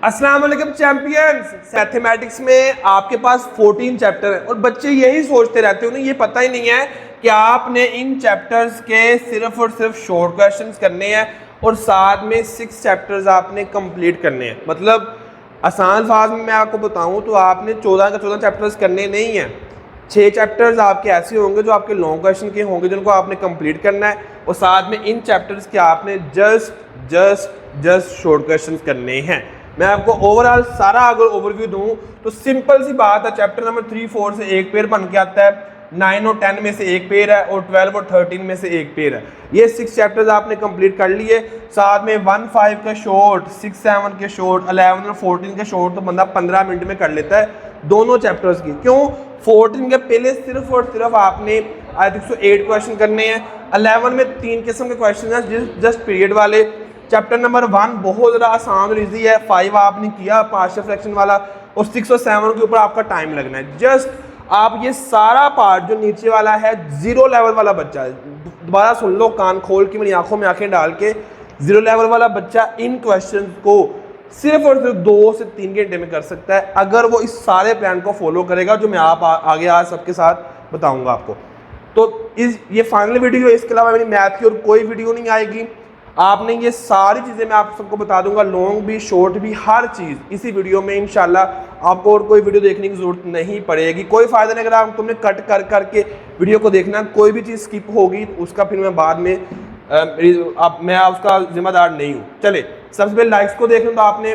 अस्सलाम वालेकुम champions. Mathematics में आपके पास 14 चैप्टर है और बच्चे यही सोचते रहते हैं, उन्हें ये पता ही नहीं है कि आपने इन चैप्टर्स के सिर्फ और सिर्फ शॉर्ट क्वेश्चंस करने हैं और साथ में 6 चैप्टर्स आपने कंप्लीट करने हैं। मतलब आसान अल्फाज में मैं आपको बताऊं तो आपने 14 का 14 चैप्टर्स करने नहीं हैं। 6 चैप्टर्स आपके ऐसे होंगे जो आपके लॉन्ग क्वेश्चन के होंगे जिनको आपने कंप्लीट करना है और साथ में इन चैप्टर्स के आपने जस्ट शॉर्ट क्वेश्चंस करने हैं। मैं आपको ओवरऑल सारा अगर ओवरव्यू दूं तो सिंपल सी बात है, चैप्टर नंबर 3, 4 से एक पेयर बन के आता है, 9 और 10 में से एक पेयर है और 12 और 13 में से एक पेयर है। ये 6 चैप्टर्स आपने कंप्लीट कर लिए। साथ में 1, 5 का शॉर्ट, 6, 7 के शॉर्ट, 11 और 14 के शॉर्ट तो बंदा 15 मिनट में कर लेता है दोनों चैप्टर्स की। क्यों? 14 के पहले सिर्फ और सिर्फ आपने आई थिंक 8 क्वेश्चन करने हैं। 11 में 3 किस्म के क्वेश्चन हैं जस्ट पीरियड वाले। चैप्टर नंबर 1 बहुत ज़्यादा आसान और ईजी है, 5 आपने किया पार्शियल फ्रैक्शन वाला और 6 और 7 के ऊपर आपका टाइम लगना है। जस्ट आप ये सारा पार्ट जो नीचे वाला है 0 लेवल वाला बच्चा है, दोबारा सुन लो कान खोल के, मेरी आंखों में आंखें डाल के, 0 लेवल वाला बच्चा इन क्वेश्चन को सिर्फ और सिर्फ 2 से 3 घंटे में कर सकता है अगर वो इस सारे प्लान को फॉलो करेगा जो मैं आगे आज सबके साथ बताऊंगा आपको। तो ये फाइनल वीडियो है, इसके अलावा मेरी मैथ की और कोई वीडियो नहीं आएगी। आपने ये सारी चीज़ें मैं आप सबको बता दूंगा, लॉन्ग भी शॉर्ट भी हर चीज़ इसी वीडियो में इंशाल्लाह। आपको और कोई वीडियो देखने की जरूरत नहीं पड़ेगी, कोई फ़ायदा नहीं। अगर आप तुमने कट कर करके वीडियो को देखना, कोई भी चीज़ स्किप होगी तो उसका फिर मैं बाद में मैं उसका जिम्मेदार नहीं हूँ। चले सबसे पहले लाइक्स को देख लें तो आपने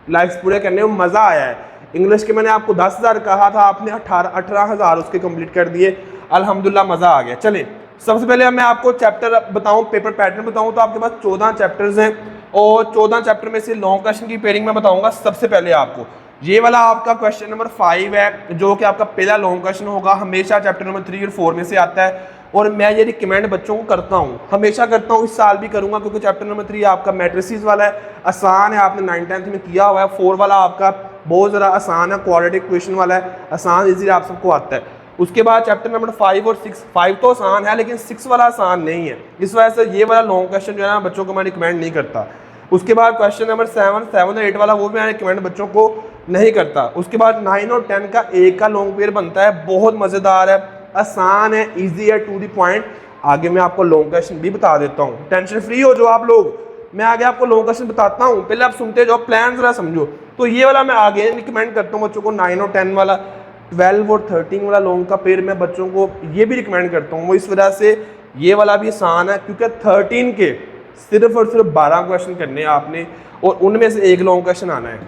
लाइक्स पूरे करने में मज़ा आया है। इंग्लिश के मैंने आपको 10,000 कहा था, आपने 18,000 उसके कंप्लीट कर दिए, अल्हम्दुलिल्लाह मज़ा आ गया। चले सबसे पहले मैं आपको चैप्टर बताऊं, पेपर पैटर्न बताऊं तो आपके पास 14 चैप्टर्स हैं और 14 चैप्टर में से लॉन्ग क्वेश्चन की पेयरिंग मैं बताऊंगा। सबसे पहले आपको ये वाला आपका क्वेश्चन नंबर 5 है जो कि आपका पहला लॉन्ग क्वेश्चन होगा, हमेशा चैप्टर नंबर 3 और 4 में से आता है और मैं ये रिकमेंड बच्चों को करता हूँ, हमेशा करता हूँ, इस साल भी करूँगा क्योंकि चैप्टर नंबर 3 आपका मैट्रिसेस वाला है, आसान है, आपने 9th 10th में किया हुआ है। 4 वाला आपका बहुत ज़्यादा आसान है, क्वाड्रेटिक इक्वेशन वाला है, आसान ईजी आप सबको आता है। उसके बाद चैप्टर नंबर 5 और 6, 5 तो आसान है लेकिन 6 वाला आसान नहीं है, इस वजह से ये वाला लॉन्ग क्वेश्चन जो है ना बच्चों को मैं रिकमेंड नहीं करता। उसके बाद क्वेश्चन नंबर 7 और 8 वाला वो भी मैं रिकमेंड बच्चों को नहीं करता। उसके बाद 9 और 10 का एक का लॉन्ग पेयर बनता है, बहुत मज़ेदार है, आसान है, ईजी है, टू द पॉइंट। आगे मैं आपको लॉन्ग क्वेश्चन भी बता देता हूँ, टेंशन फ्री हो जो आप लोग, मैं आगे आपको लॉन्ग क्वेश्चन बताता हूँ, पहले आप सुनते जाओ, प्लान जरा समझो। तो ये वाला मैं आगे रिकमेंड करता हूँ बच्चों को, 9 और 10 वाला। 12 और 13 वाला लॉन्ग का पेयर मैं बच्चों को ये भी रिकमेंड करता हूँ, वो इस वजह से ये वाला भी आसान है क्योंकि 13 के सिर्फ और सिर्फ 12 क्वेश्चन करने हैं आपने और उनमें से एक लॉन्ग क्वेश्चन आना है।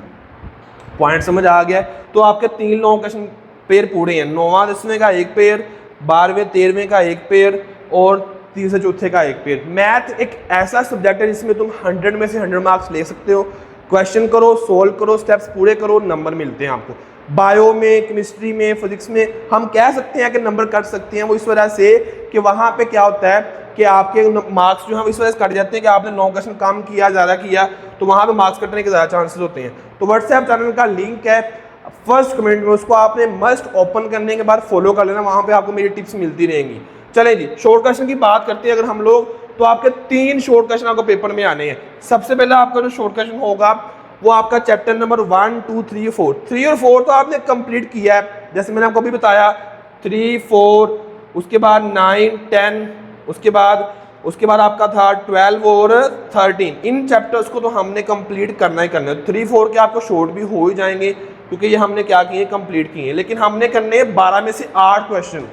पॉइंट समझ आ गया? तो आपके 3 लॉन्ग क्वेश्चन पेयर पूरे हैं, 9वां 10वें का एक पेयर, 12वें 13वें का एक पेयर और 3 से चौथे का एक पेयर। मैथ एक ऐसा सब्जेक्ट है जिसमें तुम 100 में से 100 मार्क्स ले सकते हो। क्वेश्चन करो, सोल्व करो, स्टेप्स पूरे करो, नंबर मिलते हैं आपको। बायो में, केमिस्ट्री में, फिजिक्स में हम कह सकते हैं कि नंबर कट सकते हैं, वो इस वजह से कि वहाँ पे क्या होता है कि आपके मार्क्स जो हैं इस वजह से कट जाते हैं कि आपने लॉन्ग क्वेश्चन कम किया, ज़्यादा किया, तो वहाँ पे मार्क्स कटने के ज़्यादा चांसेस होते हैं। तो व्हाट्सएप चैनल का लिंक है फर्स्ट कमेंट में, उसको आपने मस्ट ओपन करने के बाद फॉलो कर लेना, वहाँ पर आपको मेरी टिप्स मिलती रहेंगी। चलें जी, शॉर्ट क्वेश्चन की बात करते हैं अगर हम लोग, तो आपके 3 शॉर्ट क्वेश्चन आपको पेपर में आने हैं। सबसे पहले आपका जो शॉर्ट क्वेश्चन होगा वो आपका चैप्टर नंबर 1, 2, 3 और 4। 3 और 4 तो आपने कंप्लीट किया है, जैसे मैंने आपको अभी बताया, 3, 4, उसके बाद 9, 10, उसके बाद आपका था 12 और 13। इन चैप्टर्स को तो हमने कंप्लीट करना ही करना है। 3, 4 के आपको शॉर्ट भी हो ही जाएंगे क्योंकि ये हमने क्या किए, कंप्लीट किए हैं, लेकिन हमने करने 12 में से 8 क्वेश्चन,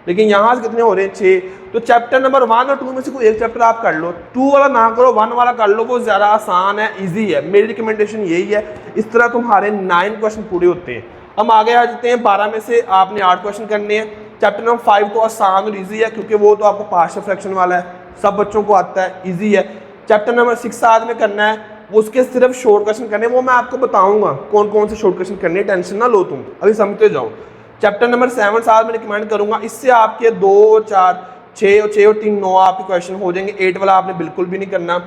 लेकिन यहाँ से कितने हो रहे हैं, 6। तो चैप्टर नंबर 1 और 2 में से कोई एक चैप्टर आप कर लो, 2 वाला ना करो, 1 वाला कर लो, वो ज़्यादा आसान है, इजी है, मेरी रिकमेंडेशन यही है। इस तरह तुम्हारे 9 क्वेश्चन पूरे होते हैं। हम आगे आ जाते हैं, 12 में से आपने 8 क्वेश्चन करने हैं। चैप्टर नंबर 5 तो आसान और ईजी है क्योंकि वो तो आपको पार्शियल फ्रैक्शन वाला है, सब बच्चों को आता है, ईजी है। चैप्टर नंबर 6 साथ में करना है, उसके सिर्फ शॉर्ट क्वेश्चन करने, वो मैं आपको बताऊँगा कौन कौन से शॉर्ट क्वेश्चन करने, टेंशन ना लो तुम, अभी समझते जाओ। चैप्टर नंबर 7 साथ में रिकमेंड करूंगा, इससे आपके 2 और 4, 6 और 3 9 आपके क्वेश्चन हो जाएंगे। 8 वाला आपने बिल्कुल भी नहीं करना।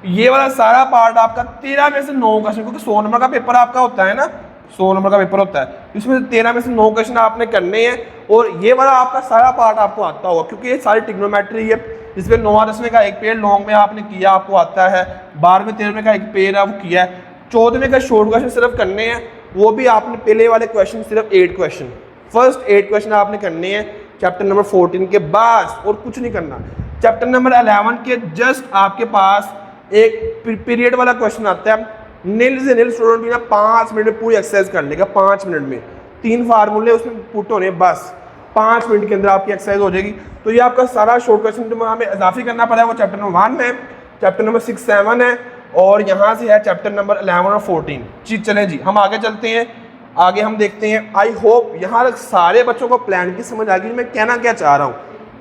ये वाला सारा पार्ट आपका 13 में से 9 क्वेश्चन, क्योंकि 100 नंबर का पेपर आपका होता है ना, 100 नंबर का पेपर होता है, इसमें से 13 में से 9 क्वेश्चन आपने करने हैं और ये वाला आपका सारा पार्ट आपको आता होगा क्योंकि ये सारी ट्रिग्नोमेट्री है, जिसमें 9वां 10वें का एक पेयर लॉन्ग में आपने किया, आपको आता है, 12वें 13वें का एक पेयर है वो किया है, 14वें का शॉर्ट क्वेश्चन सिर्फ करने हैं, वो भी आपने पहले वाले क्वेश्चन सिर्फ 8 क्वेश्चन, फर्स्ट 8 क्वेश्चन आपने करने हैं चैप्टर नंबर 14 के बाद, और कुछ नहीं करना। चैप्टर नंबर 11 के जस्ट आपके पास एक पीरियड वाला क्वेश्चन आता है, नील से नील स्टूडेंट भी ना 5 मिनट में पूरी एक्सरसाइज कर लेगा, 5 मिनट में 3 फार्मूले उसमें पुट होने, बस 5 मिनट के अंदर आपकी एक्सरसाइज हो जाएगी। तो ये आपका सारा शॉर्ट क्वेश्चन जो हमें इजाफी करना पड़ा है वो चैप्टर नंबर 1 है, चैप्टर नंबर 6, 7 है, और यहाँ से है चैप्टर नंबर 11 और 14। जी चलें जी, हम आगे चलते हैं, आगे हम देखते हैं। आई होप यहाँ तक सारे बच्चों को प्लान की समझ आ गई, मैं कहना क्या चाह रहा हूँ,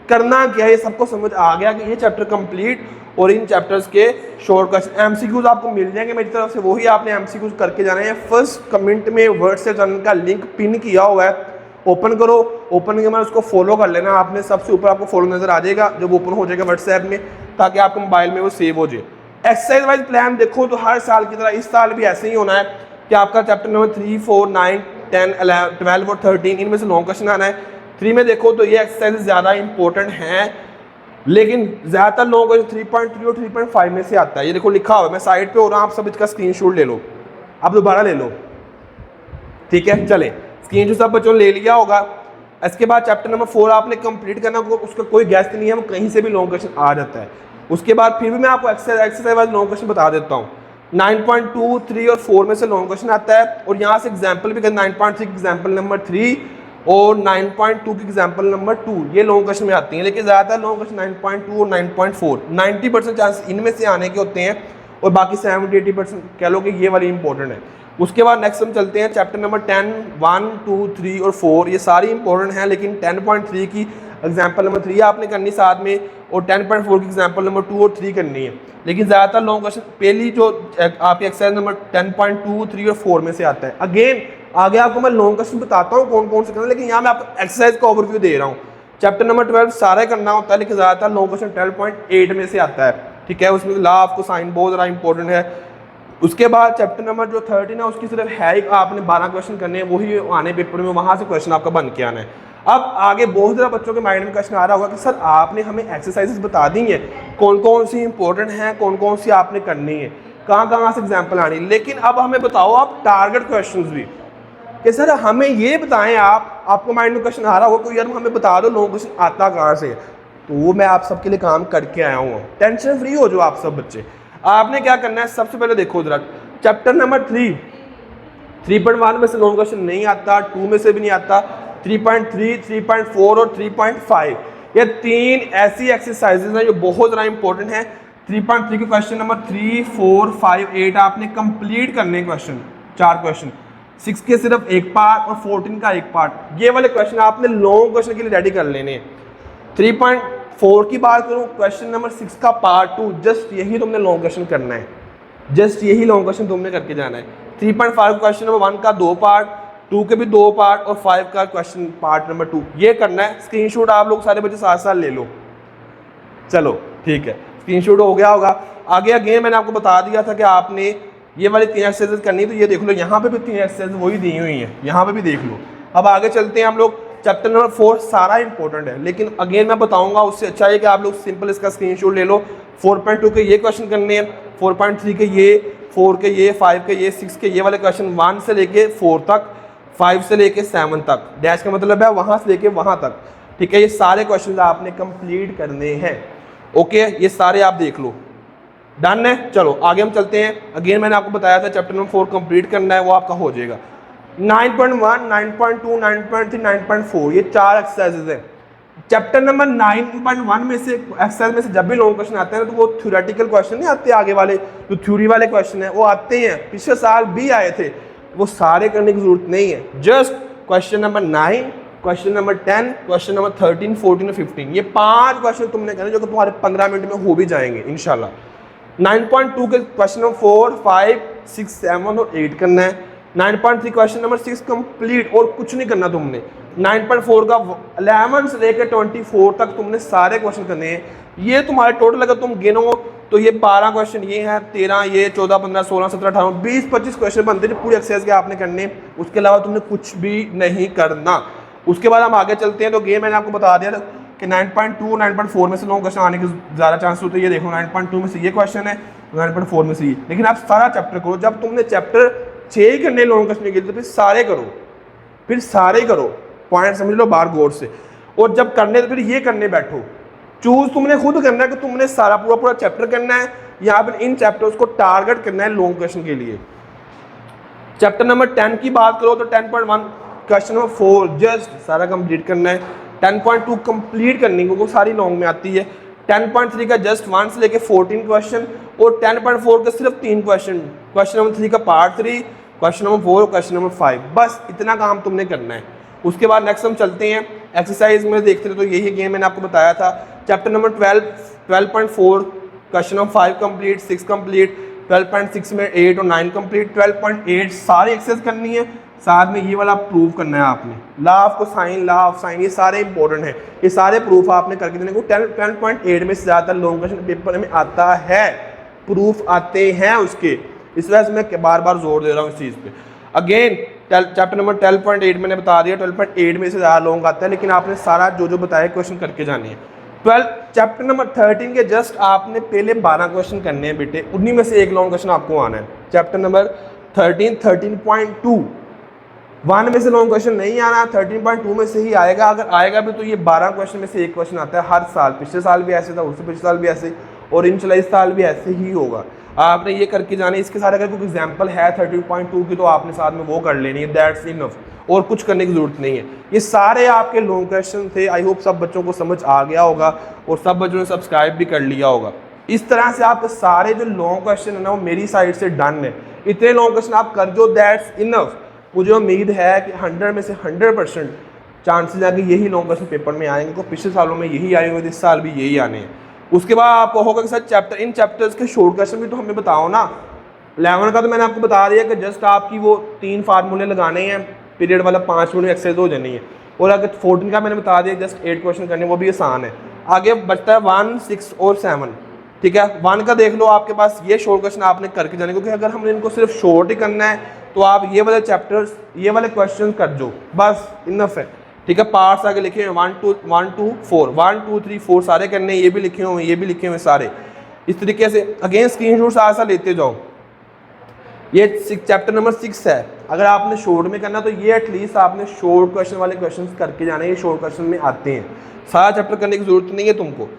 करना क्या है, ये सबको समझ आ गया कि ये चैप्टर कंप्लीट और इन चैप्टर्स के शॉर्ट क्वेश्चन एमसीक्यूज आपको मिल जाएंगे मेरी तरफ से, वही आपने एमसीक्यूज करके जाने हैं। फर्स्ट कमेंट में व्हाट्सएप चैनल का लिंक पिन किया हुआ है, ओपन करो, ओपन के बाद उसको फॉलो कर लेना आपने, सबसे ऊपर आपको फॉलो नजर आ जाएगा जब ओपन हो जाएगा व्हाट्सएप में, ताकि आपके मोबाइल में वो सेव हो जाए। एक्सरसाइज वाइज प्लान देखो तो हर साल की तरह इस साल भी ऐसे ही होना है कि आपका चैप्टर नंबर 3, 4, 9, 10, 11, 12 और 13 इनमें से लॉन्ग क्वेश्चन आना है। 3 में देखो तो ये एक्सरसाइज ज़्यादा इंपॉर्टेंट हैं, लेकिन ज़्यादातर लोगों को 3.3 और 3.5 में से आता है। ये देखो लिखा हुआ है, मैं साइड पे हो रहा हूँ, आप सब इसका स्क्रीनशॉट ले लो, आप दोबारा ले लो, ठीक है। चले स्क्रीनशॉट सब बच्चों ने ले लिया होगा। इसके बाद चैप्टर नंबर 4 आपने कंप्लीट करना, उसका कोई गेस्ट नहीं है, वो कहीं से भी लॉन्ग क्वेश्चन आ जाता है। उसके बाद फिर भी मैं आपको एक्सरसाइज वाइज लॉन्ग क्वेश्चन बता देता हूँ। 9.2, 3 और 4 में से लॉन्ग क्वेश्चन आता है, और यहाँ से एग्जाम्पल भी कर 9.3 एग्जाम्पल नंबर 3 और 9.2 की एग्जाम्पल नंबर 2 ये लॉन्ग क्वेश्चन में आती हैं, लेकिन ज़्यादातर लॉन्ग क्वेश्चन 9.2 और 9.4 90% चांस इनमें से आने के होते हैं, और बाकी 70-80% कह लो कि ये वाली इंपॉर्टेंट है। उसके बाद नेक्स्ट हम चलते हैं चैप्टर नंबर 10, 1, 2, 3 और 4, ये सारी इंपॉर्टेंट हैं, लेकिन 10.3 की एग्जाम्पल नंबर 3 आपने करनी साथ में, और 10.4 की एग्जाम्पल नंबर 2 और 3 करनी है। लेकिन ज़्यादातर लॉन्ग क्वेश्चन पहली जो आपकी एक्सरसाइज नंबर 10.2, 3 और 4 में से आता है। अगेन आगे आपको मैं लॉन्ग क्वेश्चन बताता हूँ कौन कौन से करना है, लेकिन यहाँ मैं आपको एक्सरसाइज का ओवरव्यू दे रहा हूँ। चैप्टर नंबर 12 सारा करना होता है, लेकिन ज़्यादातर लॉन्ग क्वेश्चन 12.8 में से आता है, ठीक है। उसमें लॉ ऑफ कोसाइन बहुत ज़्यादा इंपॉर्टेंट है। उसके बाद चैप्टर नंबर जो 13 है उसकी सिर्फ है ही आपने 12 क्वेश्चन करने हैं, वही आने पेपर में, वहाँ से क्वेश्चन आपका बन के आना है। अब आगे बहुत ज़्यादा बच्चों के माइंड में क्वेश्चन आ रहा होगा कि सर आपने हमें एक्सरसाइजेस बता दी हैं, कौन कौन सी इंपॉर्टेंट हैं, कौन कौन सी आपने करनी है, कहाँ कहाँ से एग्जाम्पल आनी है, लेकिन अब हमें बताओ आप टारगेट क्वेश्चन भी, कि सर हमें ये बताएं, आपको माइंड में क्वेश्चन आ रहा होगा कोई, यार हमें बता दो लॉन्ग क्वेश्चन आता कहाँ से, तो वो मैं आप सबके लिए काम करके आया हूँ। टेंशन फ्री हो जाओ आप सब बच्चे। आपने क्या करना है, सबसे पहले देखो जरा चैप्टर नंबर 3.1 में से लॉन्ग क्वेश्चन नहीं आता, 2 में से भी नहीं आता, 3.3, 3.4 और 3.5 ये 3 ऐसी एक्सरसाइजेज हैं जो बहुत ज़्यादा इंपॉर्टेंट है। 3.3 के क्वेश्चन नंबर 3, 4, 5, 8 आपने कंप्लीट करने क्वेश्चन, 4 क्वेश्चन, 6 के सिर्फ एक पार्ट और 14 का एक पार्ट, ये वाले क्वेश्चन आपने लॉन्ग क्वेश्चन के लिए रेडी कर लेने हैं। 3.4 की बात करूँ, क्वेश्चन नंबर 6 का पार्ट 2, जस्ट यही तुमने लॉन्ग क्वेश्चन करना है, जस्ट यही लॉन्ग क्वेश्चन तुमने करके जाना है। 3.5 क्वेश्चन नंबर 1 का 2 पार्ट, 2 के भी 2 पार्ट, और 5 का क्वेश्चन पार्ट नंबर 2 ये करना है। स्क्रीनशॉट आप लोग सारे बच्चे साथ साथ ले लो, चलो ठीक है, स्क्रीनशॉट हो गया होगा। आगे अगेन मैंने आपको बता दिया था कि आपने ये वाली 3 एक्सरसाइज करनी है, तो ये देख लो यहाँ पे भी 3 एक्सरसाइज वही दी हुई हैं, यहाँ पे भी देख लो। अब आगे चलते हैं हम लोग, चैप्टर नंबर 4 सारा इंपॉर्टेंट है, लेकिन अगेन मैं बताऊंगा उससे अच्छा है कि आप लोग सिंपल इसका स्क्रीनशॉट ले लो। 4.2 के ये क्वेश्चन करने हैं, 4.3 के ये, 4 के ये, 5 के ये, 6 के ये वाले क्वेश्चन 1 से लेके 4 तक, 5 से लेके 7 तक, डैश का मतलब है वहाँ से लेके वहाँ तक, ठीक है। ये सारे क्वेश्चन आपने कंप्लीट करने हैं, ओके, ये सारे आप देख लो, डन है। चलो आगे हम चलते हैं। अगेन मैंने आपको बताया था चैप्टर नंबर 4 कंप्लीट करना है, वो आपका हो जाएगा। 9.1, 9.2, 9.3, 9.4 ये 4 एक्सरसाइजेज हैं। चैप्टर नंबर 9.1 में से एक्सरसाइज में से जब भी लॉन्ग क्वेश्चन आते हैं तो वो थ्योरेटिकल क्वेश्चन नहीं आते, आगे वाले जो थ्योरी वाले क्वेश्चन हैं वो आते हैं, पिछले साल भी आए थे, वो सारे करने की जरूरत नहीं है। Just question number 9, question number 10, question number 13, 14 और 15 ये 5 क्वेश्चन तुमने करने जो कि तुम्हारे 15 मिनट में हो भी जाएंगे इंशाल्लाह। 9.2 के क्वेश्चन नंबर 4, 5, 6, 7 और 8 करना है। 9.3 क्वेश्चन नंबर 6 कंप्लीट, और कुछ नहीं करना तुमने। 9.4 का 11 से लेकर 24 तक तुमने सारे क्वेश्चन करने हैं। ये तुम्हारे टोटल अगर तुम गिनो तो ये 12 क्वेश्चन ये हैं, 13 ये, 14, 15, 16, 17, 18, 20, 25 क्वेश्चन बनते हैं पूरी एक्सरसाइज के आपने करने। उसके अलावा तुमने कुछ भी नहीं करना। उसके बाद हम आगे चलते हैं, तो गेम मैंने आपको बता दिया था कि 9.2 9.4 में से लॉन्ग क्वेश्चन आने के ज़्यादा चांस होते हैं। ये देखो 9.2 में से ये क्वेश्चन है, 9.4 में से ये। लेकिन आप सारा चैप्टर करो। जब तुमने चैप्टर 6 करने लॉन्ग क्वेश्चन के लिए तो फिर सारे करो, फिर सारे करो, पॉइंट समझ लो बाहर गौर से। और जब करने तो फिर ये करने बैठो। चूज तुमने खुद करना है कि तुमने सारा पूरा पूरा चैप्टर करना है या फिर इन चैप्टर्स को टारगेट करना है लॉन्ग क्वेश्चन के लिए। चैप्टर नंबर 10 की बात करो तो 10.1 क्वेश्चन नंबर 4 जस्ट सारा कंप्लीट करना है। 10.2 कंप्लीट करनी क्योंकि सारी लॉन्ग में आती है। 10.3 का जस्ट 1 से लेके 14 क्वेश्चन और 10.4 का सिर्फ 3 क्वेश्चन। क्वेश्चन नंबर 3 का part 3, question number 4, question number 5, बस इतना काम तुमने करना है। उसके बाद नेक्स्ट हम चलते हैं एक्सरसाइज में देखते थे तो यही गेम मैंने आपको बताया था। Chapter number 12.4 question number 5 complete, 6 complete, 12.6 में 8 और 9 कंप्लीट, 12.8 सारी एक्सरसाइज करनी है। साथ में ये वाला प्रूफ करना है आपने, law of cosine, law of sine, ये सारे इंपॉर्टेंट हैं। ये सारे प्रूफ आपने करके देने को। 12.8 में से ज़्यादातर लॉन्ग क्वेश्चन पेपर में आता है, प्रूफ आते हैं उसके। इस वजह से मैं बार बार जोर दे रहा हूँ इस चीज़ पे। अगेन चैप्टर नंबर 12.8 मैंने बता दिया, 12.8 में से ज़्यादा लॉन्ग आता है, लेकिन आपने सारा जो बताया क्वेश्चन करके जाने हैं। 12 चैप्टर नंबर 13 के जस्ट आपने पहले 12 क्वेश्चन करने हैं बेटे, उन्हीं में से एक लॉन्ग क्वेश्चन आपको आना है। चैप्टर नंबर 13.2 1 में से लॉन्ग क्वेश्चन नहीं आना, 13.2 में से ही आएगा। अगर आएगा भी तो ये 12 क्वेश्चन में से एक क्वेश्चन आता है हर साल। पिछले साल भी ऐसे था, उससे पिछले साल भी ऐसे, और इंशाल्लाह इस साल भी ऐसे ही होगा। आपने ये करके जाना है। इसके साथ अगर कोई एग्जाम्पल है 13.2 की तो आपने साथ में वो कर लेनी है, दैट्स इनफ, और कुछ करने की जरूरत नहीं है। ये सारे आपके लॉन्ग क्वेश्चन थे। आई होप सब बच्चों को समझ आ गया होगा और सब बच्चों ने सब्सक्राइब भी कर लिया होगा। इस तरह से आपके सारे जो लॉन्ग क्वेश्चन है ना वो मेरी साइड से डन है। इतने लॉन्ग क्वेश्चन आप कर जो, दैट्स इनफ। मुझे उम्मीद है कि 100 में से 100% चांसेस है कि यही लॉन्ग क्वेश्चन पेपर में आएंगे, क्योंकि पिछले सालों में यही आए हुए, इस साल भी यही आने हैं। उसके बाद आपको होगा कि सर इन चैप्टर्स के शॉर्ट क्वेश्चन भी तो हमें बताओ ना। 11 का तो मैंने आपको बता दिया कि जस्ट आपकी वो 3 फार्मूले लगाने हैं, पीरियड वाला 5 मिनट में एक्सरसाइज हो जानी है। और अगर 14 का मैंने बता दिया जस्ट 8 क्वेश्चन करने, वो भी आसान है। आगे बचता है 1, 6 और 7, ठीक है। 1 का देख लो, आपके पास ये शॉर्ट क्वेश्चन आपने करके जाने, क्योंकि अगर हमने इनको सिर्फ शॉर्ट ही करना है तो आप ये वाले चैप्टर्स, ये वाले क्वेश्चन कर दो, बस इनफ है, ठीक है। पार्ट्स आगे लिखे हुए 1 2 4, 1 2 3 4 सारे करने, ये भी लिखे हुए, ये भी लिखे हुए सारे। इस तरीके से अगेन स्क्रीनशॉट साथ लेते जाओ। ये चैप्टर नंबर 6 है। अगर आपने शॉर्ट में करना तो ये एटलीस्ट आपने शॉर्ट क्वेश्चन वाले क्वेश्चन करके जाना है, ये शॉर्ट क्वेश्चन में आते हैं। सारा चैप्टर करने की जरूरत नहीं है तुमको।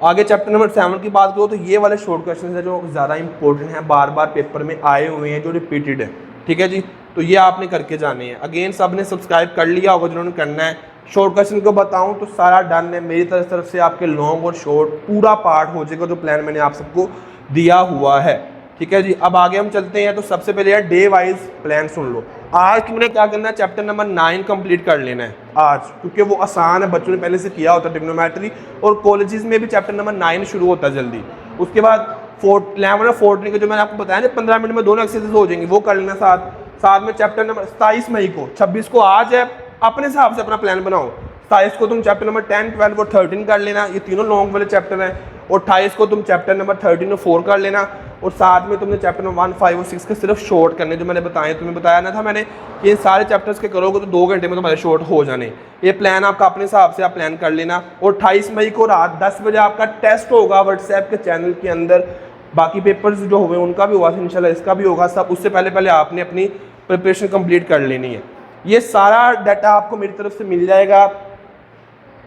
आगे चैप्टर नंबर 7 की बात करो तो ये वाले शॉर्ट क्वेश्चन है जो ज़्यादा इंपॉर्टेंट है, बार बार पेपर में आए हुए हैं, जो रिपीटेड है, ठीक है जी। तो ये आपने करके जाने हैं। अगेन सब ने सब्सक्राइब कर लिया होगा जिन्होंने करना है। शॉर्ट क्वेश्चन को बताऊं तो सारा डन है मेरी तरफ से। आपके लॉन्ग और शॉर्ट पूरा पार्ट हो जाएगा, जो प्लान मैंने आप सबको दिया हुआ है, ठीक है जी। अब आगे हम चलते हैं। तो सबसे पहले यार डे वाइज प्लान सुन लो। आज की मैंने क्या करना है, चैप्टर नंबर 9 कंप्लीट कर लेना है आज, क्योंकि वो आसान है, बच्चों ने पहले से किया होता है ट्रिग्नोमेट्री, और कॉलेजेस में भी चैप्टर नंबर 9 शुरू होता है जल्दी। उसके बाद 11 और 14 के जो मैंने आपको बताया ना 15 मिनट में दोनों एक्सरसाइज हो जाएंगी, वो कर लेना साथ में। चैप्टर नंबर 27 मई को, 26 को आज है, अपने हिसाब से अपना प्लान बनाओ। 27 को तुम चैप्टर नंबर 10, 12 और 13 कर लेना, ये तीनों लॉन्ग वाले चैप्टर हैं। और 28 को तुम चैप्टर नंबर 13 और 4 कर लेना, और साथ में तुमने चैप्टर नंबर 1, 5 और 6 के सिर्फ शॉर्ट करने, जो मैंने बताया, तुम्हें बताया ना था मैंने कि इन सारे चैप्टर्स के करोगे तो 2 घंटे में तुम्हारे शॉर्ट हो जाने। ये प्लान आपका अपने हिसाब से आप प्लान कर लेना। और 28 मई को रात 10 बजे आपका टेस्ट होगा व्हाट्सएप के चैनल के अंदर। बाकी पेपर्स जो हुए उनका भी हुआ, इंशाल्लाह इसका भी होगा सब। उससे पहले आपने अपनी प्रिपरेशन कंप्लीट कर लेनी है। ये सारा डाटा आपको मेरी तरफ से मिल जाएगा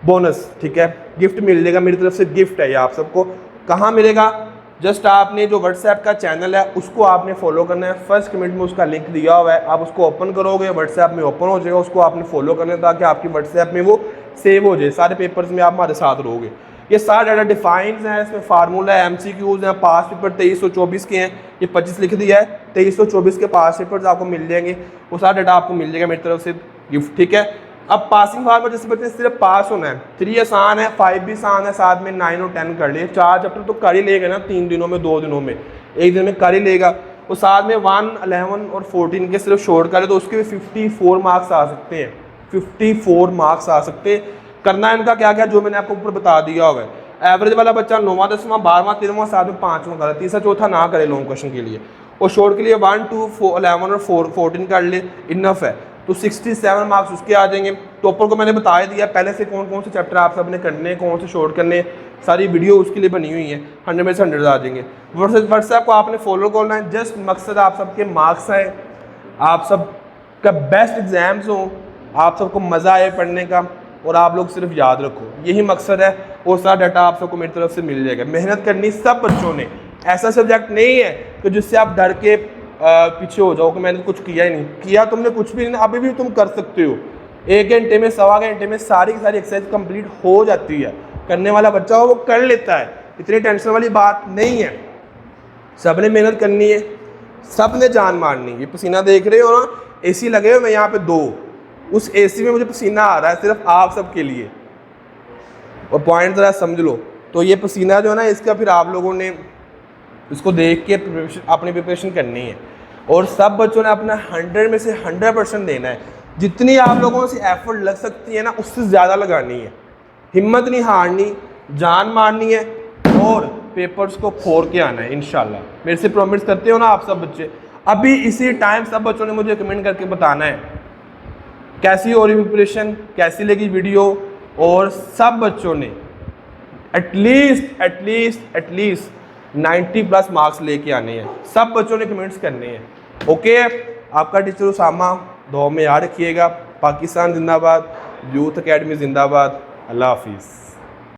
बोनस, ठीक है, गिफ्ट मिल जाएगा मेरी तरफ से, गिफ्ट है ये आप सबको। कहाँ मिलेगा, जस्ट आपने जो व्हाट्सएप का चैनल है उसको आपने फॉलो करना है। फर्स्ट कमेंट में उसका लिंक दिया हुआ है, आप उसको ओपन करोगे, व्हाट्सएप में ओपन हो जाएगा, उसको आपने फॉलो करना है ताकि आपकी व्हाट्सएप में वो सेव हो जाए, सारे पेपर्स में आप हमारे साथ रहोगे। ये सारा डाटा डिफाइंड है, इसमें फार्मूला है, MCQs हैं, पास पेपर 2324 के हैं, ये 25 लिख दिया है, 2324 के पास पेपर्स आपको मिल जाएंगे, वो सारा डाटा आपको मिल जाएगा मेरी तरफ से गिफ्ट, ठीक है। अब पासिंग फार्मूला जैसे बच्चे सिर्फ पास होना है, 3 आसान है, 5 भी आसान है, साथ में 9 और 10 कर लिए। 4 चैप्टर तो कर ही लेगा ना, 3 दिनों में, 2 दिनों में, 1 दिन में कर ही लेगा। और साथ में 1, 11 और 14 के सिर्फ शॉर्ट करे तो उसके भी 54 मार्क्स आ सकते हैं, 54 मार्क्स आ सकते हैं। करना है इनका क्या क्या, जो मैंने आपको ऊपर बता दिया होगा। एवरेज वाला बच्चा 9वां 10वां 12वां 13वां साथ में 5वां करे, तीसरा चौथा ना करे लॉन्ग क्वेश्चन के लिए। और शॉर्ट के लिए 1, 2, 4, 11 और 14 कर ले, इनफ है। तो 67 मार्क्स उसके आ जाएंगे। टॉपर को मैंने बता ही दिया पहले से कौन कौन से चैप्टर आप सब ने करने, कौन से शॉर्ट करने, सारी वीडियो उसके लिए बनी हुई है। 100 में से 100 आ जाएंगे। व्हाट्सएप को आपने फॉलो करना है। जस्ट मकसद आप सबके मार्क्स आए, आप सब का बेस्ट एग्जाम्स हो, आप सबको मज़ा आए पढ़ने का और आप लोग सिर्फ याद रखो, यही मकसद है। और सारा डाटा आप सबको मेरी तरफ से मिल जाएगा। मेहनत करनी सब बच्चों ने, ऐसा सब्जेक्ट नहीं है कि जिससे आप डर के पीछे हो जाओ कि मैंने कुछ किया ही नहीं। किया तुमने कुछ भी नहीं, अभी भी तुम कर सकते हो। 1 घंटे में, सवा घंटे में सारी की सारी एक्सरसाइज कंप्लीट हो जाती है। करने वाला बच्चा हो वो कर लेता है, इतनी टेंशन वाली बात नहीं है। सब ने मेहनत करनी है, सब ने जान मारनी है। ये पसीना देख रहे हो ना, एसी लगे हुए मैं यहाँ पे 2, उस एसी में मुझे पसीना आ रहा है सिर्फ आप सबके लिए। और पॉइंट ज़रा समझ लो। तो ये पसीना जो है ना, इसका फिर आप लोगों ने इसको देख के अपनी प्रिपरेशन करनी है। और सब बच्चों ने अपना 100 में से 100% देना है। जितनी आप लोगों से एफर्ट लग सकती है ना, उससे ज़्यादा लगानी है। हिम्मत नहीं हारनी, जान मारनी है और पेपर्स को फोड़ के आना है इंशाल्लाह। मेरे से प्रॉमिस करते हो ना आप सब बच्चे? अभी इसी टाइम सब बच्चों ने मुझे कमेंट करके बताना है कैसी हो रही प्रिपरेशन, कैसी लगी वीडियो। और सब बच्चों ने एटलीस्ट 90+ मार्क्स लेके आने हैं। सब बच्चों ने कमेंट्स करने हैं। ओके, आपका टीचर उसामा, दुआ में याद रखिएगा। पाकिस्तान जिंदाबाद, यूथ अकेडमी जिंदाबाद। अल्लाह हाफिज़।